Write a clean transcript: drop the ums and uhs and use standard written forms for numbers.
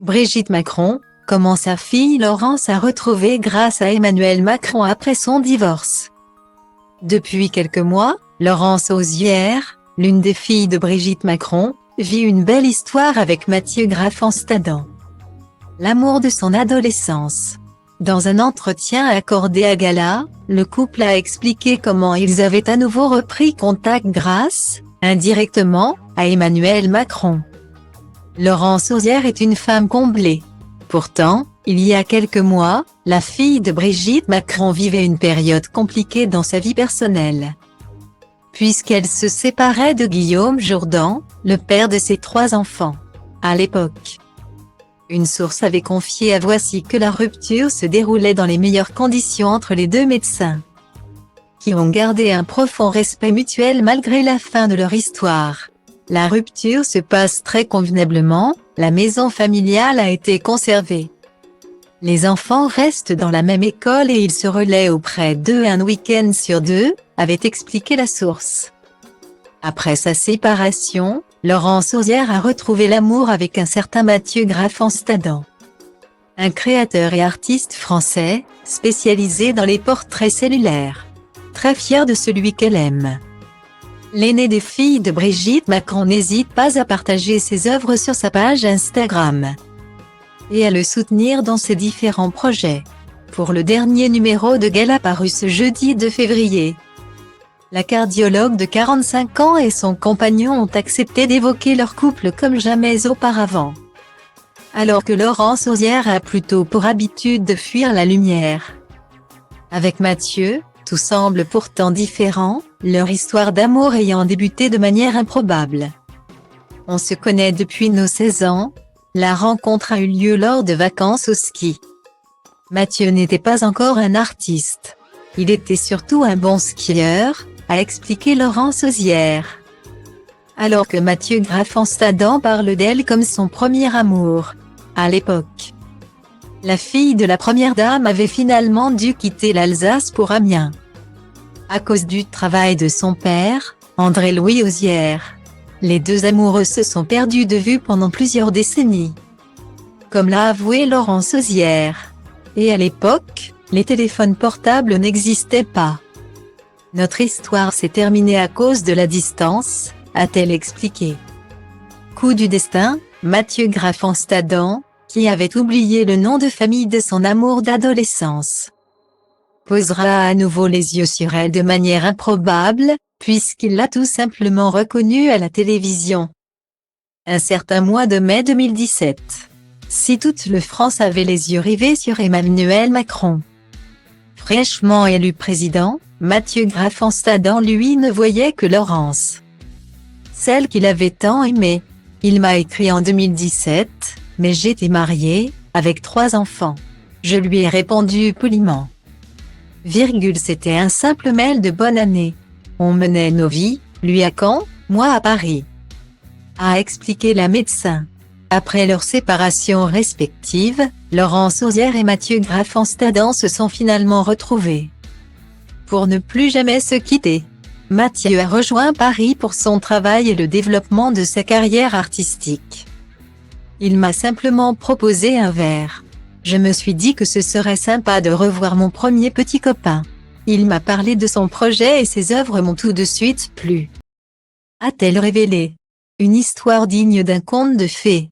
Brigitte Macron, comment sa fille Laurence a retrouvé grâce à Emmanuel Macron après son divorce. Depuis quelques mois, Laurence Auzière, l'une des filles de Brigitte Macron, vit une belle histoire avec Mathieu Graff en Stadan. L'amour de son adolescence. Dans un entretien accordé à Gala, le couple a expliqué comment ils avaient à nouveau repris contact grâce, indirectement, à Emmanuel Macron. Laurence Auzière est une femme comblée. Pourtant, il y a quelques mois, la fille de Brigitte Macron vivait une période compliquée dans sa vie personnelle. Puisqu'elle se séparait de Guillaume Jourdan, le père de ses 3 enfants. À l'époque, une source avait confié à Voici que la rupture se déroulait dans les meilleures conditions entre les 2 médecins, qui ont gardé un profond respect mutuel malgré la fin de leur histoire. La rupture se passe très convenablement, la maison familiale a été conservée. Les enfants restent dans la même école et ils se relaient auprès d'eux un week-end sur 2, avait expliqué la source. Après sa séparation, Laurence Auzière a retrouvé l'amour avec un certain Mathieu Graff en Stadan. Un créateur et artiste français, spécialisé dans les portraits cellulaires. Très fier de celui qu'elle aime. L'aînée des filles de Brigitte Macron n'hésite pas à partager ses œuvres sur sa page Instagram et à le soutenir dans ses différents projets. Pour le dernier numéro de Gala paru ce jeudi 2 février, la cardiologue de 45 ans et son compagnon ont accepté d'évoquer leur couple comme jamais auparavant. Alors que Laurence Auzière a plutôt pour habitude de fuir la lumière. Avec Mathieu, tout semble pourtant différent, leur histoire d'amour ayant débuté de manière improbable. On se connaît depuis nos 16 ans, la rencontre a eu lieu lors de vacances au ski. Mathieu n'était pas encore un artiste. Il était surtout un bon skieur, a expliqué Laurence Auzière. Alors que Mathieu Graff en Stadan parle d'elle comme son premier amour. À l'époque, la fille de la première dame avait finalement dû quitter l'Alsace pour Amiens. À cause du travail de son père, André-Louis Auzière. Les 2 amoureux se sont perdus de vue pendant plusieurs décennies. Comme l'a avoué Laurence Auzière. Et à l'époque, les téléphones portables n'existaient pas. Notre histoire s'est terminée à cause de la distance, a-t-elle expliqué. Coup du destin, Mathieu Graff en Stadan, qui avait oublié le nom de famille de son amour d'adolescence, posera à nouveau les yeux sur elle de manière improbable, puisqu'il l'a tout simplement reconnue à la télévision. Un certain mois de mai 2017. Si toute la France avait les yeux rivés sur Emmanuel Macron, fraîchement élu président, Mathieu Graff en Stadan lui ne voyait que Laurence, celle qu'il avait tant aimée. Il m'a écrit en 2017, mais j'étais marié, avec 3 enfants. Je lui ai répondu poliment. C'était un simple mail de bonne année. On menait nos vies, lui à Caen, moi à Paris, a expliqué la médecin. Après leur séparation respective, Laurence Auzière et Mathieu Graff en Stadan se sont finalement retrouvés. Pour ne plus jamais se quitter, Mathieu a rejoint Paris pour son travail et le développement de sa carrière artistique. Il m'a simplement proposé un verre. Je me suis dit que ce serait sympa de revoir mon premier petit copain. Il m'a parlé de son projet et ses œuvres m'ont tout de suite plu. A-t-elle révélé. Une histoire digne d'un conte de fées.